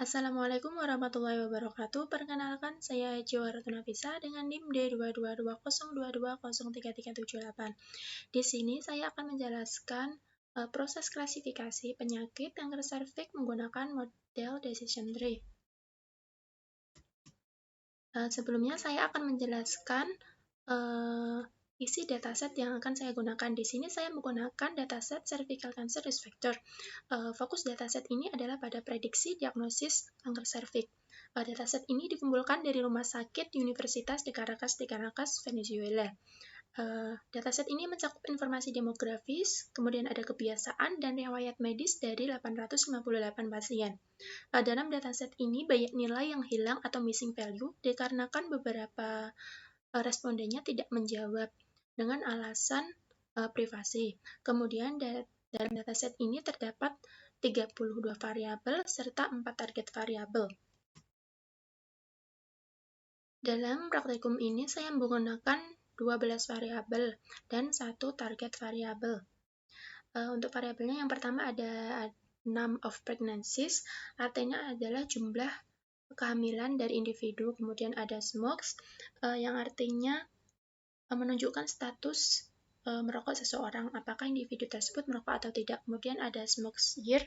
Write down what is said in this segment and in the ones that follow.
Assalamualaikum warahmatullahi wabarakatuh. Perkenalkan, saya Jiwara Tunafisa dengan NIM D22220220338. Di sini saya akan menjelaskan proses klasifikasi penyakit kanker serviks menggunakan model decision tree. Sebelumnya saya akan menjelaskan isi dataset yang akan saya gunakan. Di sini saya menggunakan dataset cervical cancer risk factor. Fokus dataset ini adalah pada prediksi diagnosis kanker serviks. Dataset ini dikumpulkan dari Rumah Sakit Universitas de Caracas, Venezuela. Dataset ini mencakup informasi demografis, kemudian ada kebiasaan dan riwayat medis dari 858 pasien. Dalam dataset ini banyak nilai yang hilang atau missing value dikarenakan beberapa respondennya tidak menjawab dengan alasan privasi. Kemudian dalam dataset ini terdapat 32 variabel serta 4 target variabel. Dalam praktikum ini saya menggunakan 12 variabel dan 1 target variabel. Untuk variabelnya yang pertama ada number of pregnancies, artinya adalah jumlah kehamilan dari individu. Kemudian ada smokes, yang artinya menunjukkan status merokok seseorang, apakah individu tersebut merokok atau tidak. Kemudian ada smokes year,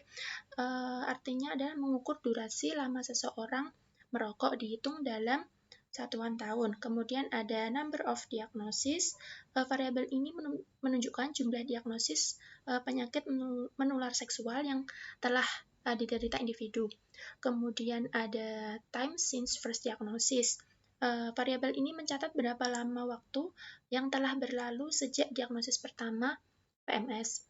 artinya adalah mengukur durasi lama seseorang merokok dihitung dalam satuan tahun. Kemudian ada number of diagnosis, variabel ini menunjukkan jumlah diagnosis penyakit menular seksual yang telah diderita individu. Kemudian ada time since first diagnosis. Variabel ini mencatat berapa lama waktu yang telah berlalu sejak diagnosis pertama PMS.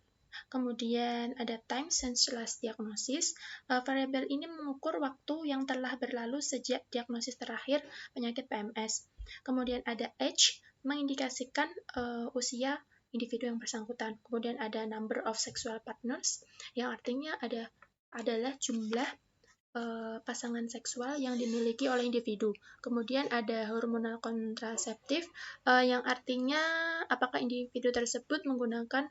Kemudian ada time since last diagnosis. Variabel ini mengukur waktu yang telah berlalu sejak diagnosis terakhir penyakit PMS. Kemudian ada age, mengindikasikan usia individu yang bersangkutan. Kemudian ada number of sexual partners, yang artinya adalah jumlah pasangan seksual yang dimiliki oleh individu. Kemudian ada hormonal kontraseptif, yang artinya apakah individu tersebut menggunakan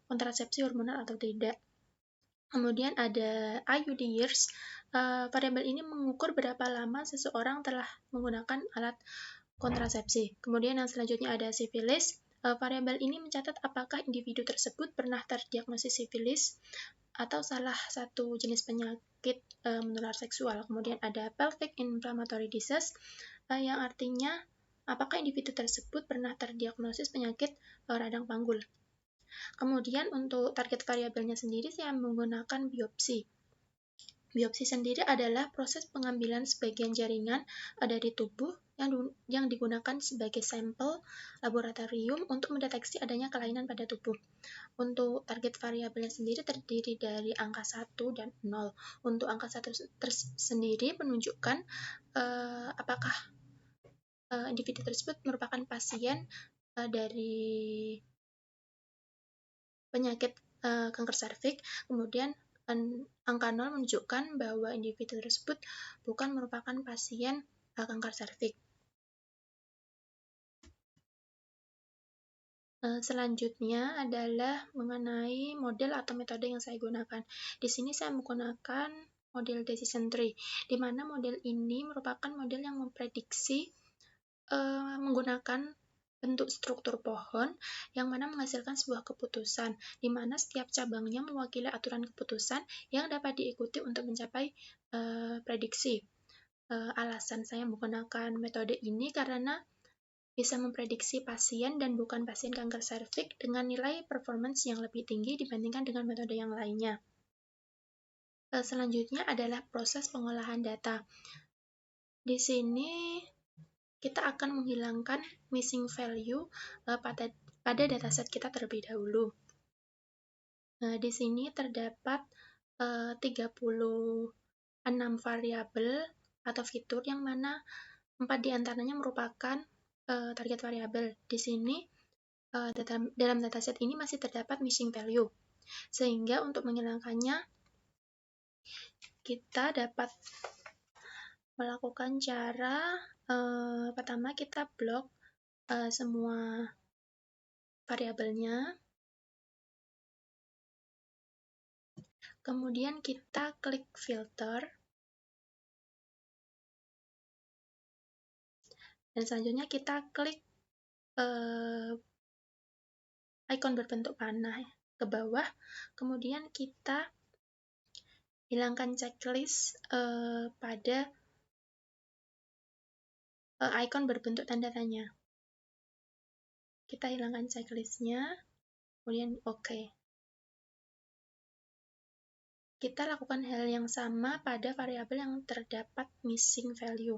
kontrasepsi hormonal atau tidak. Kemudian ada IUD years, variabel ini mengukur berapa lama seseorang telah menggunakan alat kontrasepsi. Kemudian yang selanjutnya ada sifilis, variabel ini mencatat apakah individu tersebut pernah terdiagnosis sifilis atau salah satu jenis penyakit menular seksual. Kemudian ada pelvic inflammatory disease, yang artinya apakah individu tersebut pernah terdiagnosis penyakit radang panggul. Kemudian untuk target variabelnya sendiri saya menggunakan biopsi. Biopsi sendiri adalah proses pengambilan sebagian jaringan dari tubuh yang digunakan sebagai sampel laboratorium untuk mendeteksi adanya kelainan pada tubuh. Untuk target variabelnya sendiri terdiri dari angka 1 dan 0. Untuk angka 1 sendiri menunjukkan apakah individu tersebut merupakan pasien dari penyakit kanker serviks. Kemudian angka 0 menunjukkan bahwa individu tersebut bukan merupakan pasien kanker serviks. Selanjutnya adalah mengenai model atau metode yang saya gunakan. Di sini saya menggunakan model decision tree, di mana model ini merupakan model yang memprediksi menggunakan bentuk struktur pohon yang mana menghasilkan sebuah keputusan, di mana setiap cabangnya mewakili aturan keputusan yang dapat diikuti untuk mencapai prediksi. Alasan saya menggunakan metode ini karena bisa memprediksi pasien dan bukan pasien kanker serviks dengan nilai performance yang lebih tinggi dibandingkan dengan metode yang lainnya. Selanjutnya adalah proses pengolahan data. Di sini kita akan menghilangkan missing value pada dataset kita terlebih dahulu. Di sini terdapat 36 variabel atau fitur yang mana 4 diantaranya merupakan target variabel. Di sini dalam dataset ini masih terdapat missing value, sehingga untuk menghilangkannya kita dapat melakukan cara pertama kita blok semua variabelnya. Kemudian kita klik filter. Dan selanjutnya kita klik icon berbentuk panah ke bawah. Kemudian kita hilangkan checklist pada icon berbentuk tanda tanya. Kita hilangkan checklistnya, kemudian OK. Kita lakukan hal yang sama pada variabel yang terdapat missing value.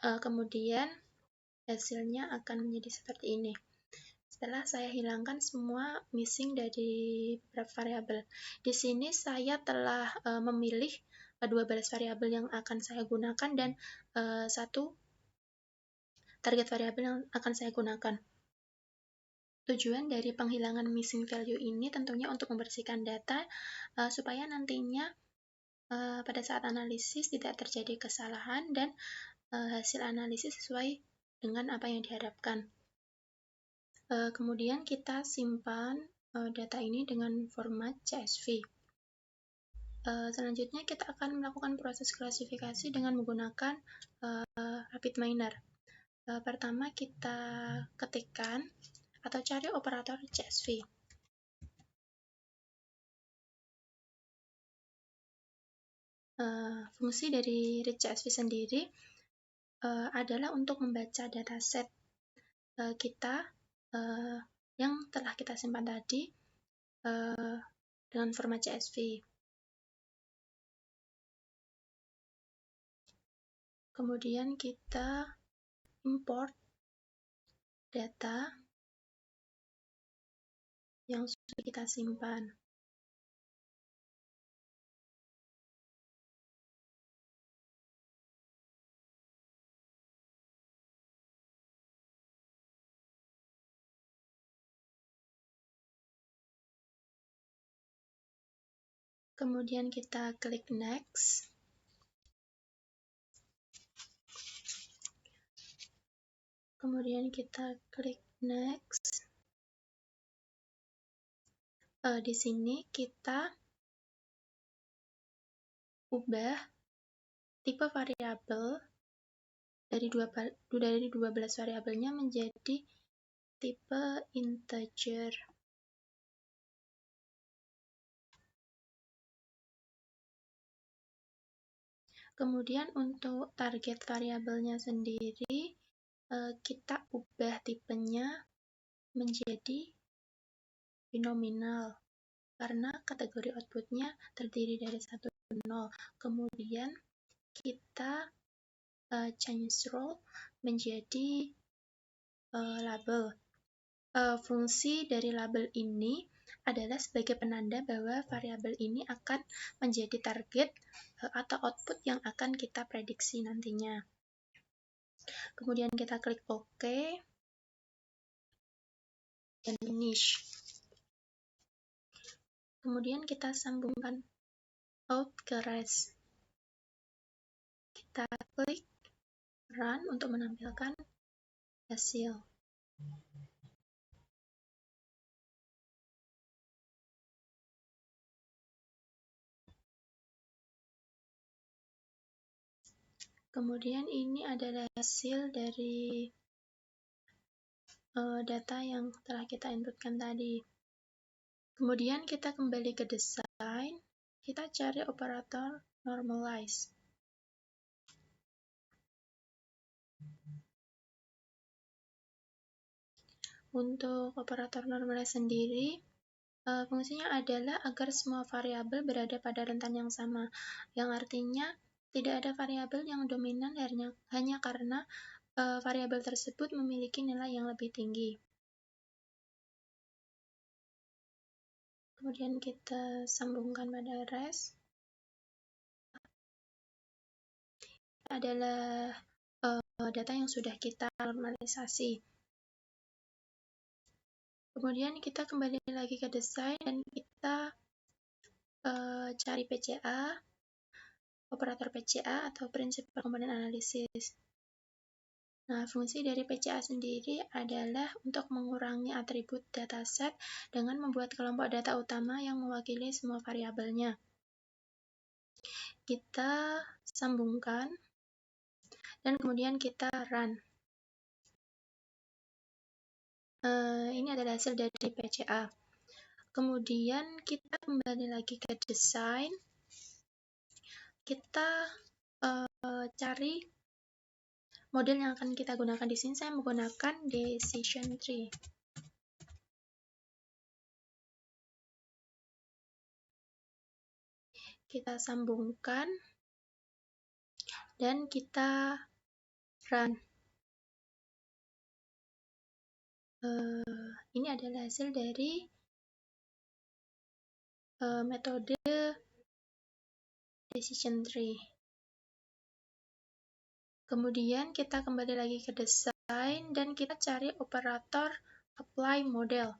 Kemudian hasilnya akan menjadi seperti ini. Setelah saya hilangkan semua missing dari beberapa variabel. Di sini saya telah memilih 12 variabel yang akan saya gunakan dan satu target variabel yang akan saya gunakan. Tujuan dari penghilangan missing value ini tentunya untuk membersihkan data supaya nantinya pada saat analisis tidak terjadi kesalahan dan hasil analisis sesuai dengan apa yang diharapkan. Kemudian kita simpan data ini dengan format CSV. Selanjutnya kita akan melakukan proses klasifikasi dengan menggunakan RapidMiner. Pertama kita ketikkan atau cari operator CSV. Fungsi dari read CSV sendiri adalah untuk membaca dataset kita yang telah kita simpan tadi dengan format CSV. Kemudian kita import data yang sudah kita simpan. Kemudian kita klik next. Kemudian kita klik next. Di sini kita ubah tipe variabel dari 12 variabelnya menjadi tipe integer. Kemudian untuk target variabelnya sendiri, kita ubah tipenya menjadi binominal karena kategori outputnya terdiri dari 1 dan 0. Kemudian kita change role menjadi label. Fungsi dari label ini adalah sebagai penanda bahwa variabel ini akan menjadi target atau output yang akan kita prediksi nantinya. Kemudian kita klik OK dan finish. Kemudian kita sambungkan out ke rest. Kita klik run untuk menampilkan hasil. Kemudian ini adalah hasil dari data yang telah kita inputkan tadi. Kemudian kita kembali ke desain, kita cari operator normalize. Untuk operator normalize sendiri, fungsinya adalah agar semua variabel berada pada rentan yang sama, yang artinya tidak ada variabel yang dominan hanya karena variabel tersebut memiliki nilai yang lebih tinggi. Kemudian kita sambungkan pada rest. Ini adalah data yang sudah kita normalisasi. Kemudian kita kembali lagi ke desain dan kita cari PCA, operator PCA atau Principal Component Analysis. Nah, fungsi dari PCA sendiri adalah untuk mengurangi atribut dataset dengan membuat kelompok data utama yang mewakili semua variabelnya. Kita sambungkan, dan kemudian kita run. Ini adalah hasil dari PCA. Kemudian kita kembali lagi ke desain. Kita cari model yang akan kita gunakan di sini. Saya menggunakan decision tree. Kita sambungkan dan kita run. Ini adalah hasil dari metode decision tree. Kemudian kita kembali lagi ke desain dan kita cari operator apply model.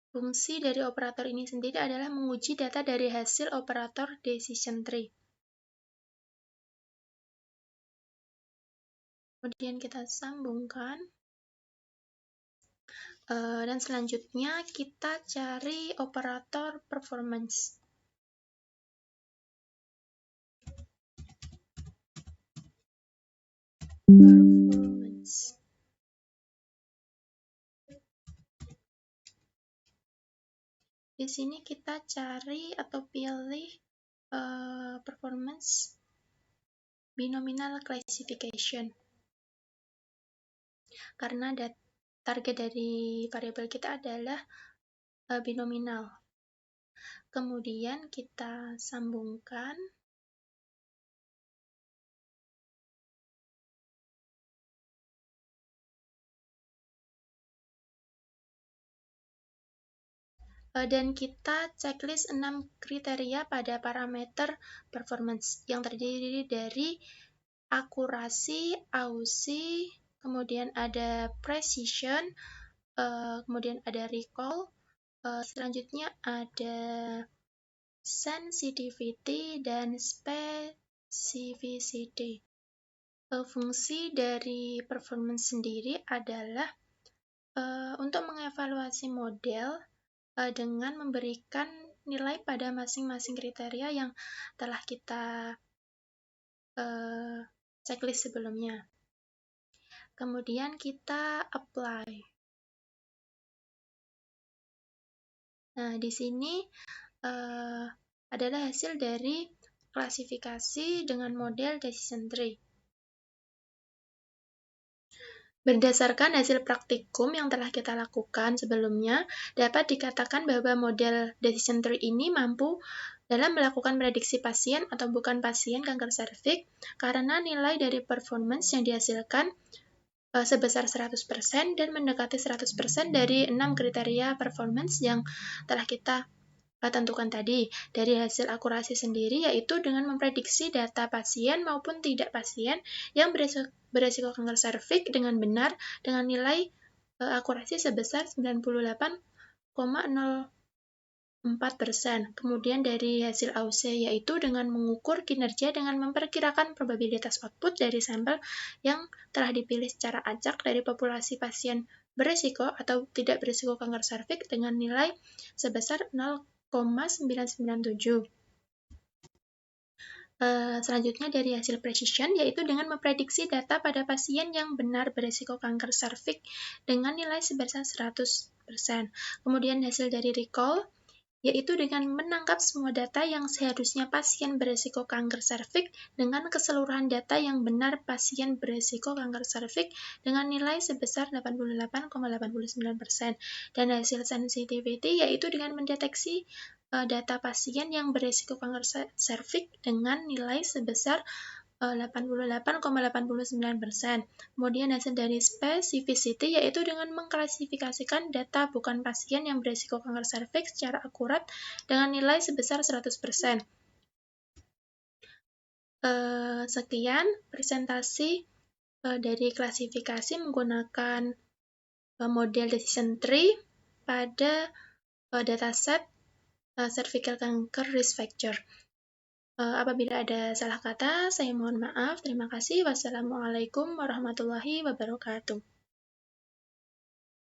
Fungsi dari operator ini sendiri adalah menguji data dari hasil operator decision tree. Kemudian kita sambungkan. Dan selanjutnya kita cari operator performance. Di sini kita cari atau pilih performance binomial classification. Karena target dari variabel kita adalah binomial. Kemudian kita sambungkan. Dan kita checklist 6 kriteria pada parameter performance yang terdiri dari akurasi, AUSI, kemudian ada precision, kemudian ada recall, selanjutnya ada sensitivity dan specificity. Fungsi dari performance sendiri adalah untuk mengevaluasi model dengan memberikan nilai pada masing-masing kriteria yang telah kita checklist sebelumnya. Kemudian kita apply. Nah, di sini adalah hasil dari klasifikasi dengan model decision tree. Berdasarkan hasil praktikum yang telah kita lakukan sebelumnya, dapat dikatakan bahwa model decision tree ini mampu dalam melakukan prediksi pasien atau bukan pasien kanker serviks karena nilai dari performance yang dihasilkan sebesar 100% dan mendekati 100% dari 6 kriteria performance yang telah kita tentukan tadi. Dari hasil akurasi sendiri yaitu dengan memprediksi data pasien maupun tidak pasien yang beresiko kanker serviks dengan benar dengan nilai akurasi sebesar 98,04%. Kemudian dari hasil AUC yaitu dengan mengukur kinerja dengan memperkirakan probabilitas output dari sampel yang telah dipilih secara acak dari populasi pasien beresiko atau tidak beresiko kanker serviks dengan nilai sebesar 0,997. Selanjutnya dari hasil precision yaitu dengan memprediksi data pada pasien yang benar beresiko kanker serviks dengan nilai sebesar 100%. Kemudian hasil dari recall yaitu dengan menangkap semua data yang seharusnya pasien beresiko kanker serviks dengan keseluruhan data yang benar pasien beresiko kanker serviks dengan nilai sebesar 88,89%. Dan hasil sensitivity yaitu dengan mendeteksi data pasien yang beresiko kanker serviks dengan nilai sebesar 88,89%. Kemudian hasil dari specificity yaitu dengan mengklasifikasikan data bukan pasien yang beresiko kanker serviks secara akurat dengan nilai sebesar 100%. Sekian presentasi dari klasifikasi menggunakan model decision tree pada dataset cervical cancer risk factor. Apabila ada salah kata, saya mohon maaf. Terima kasih. Wassalamualaikum warahmatullahi wabarakatuh.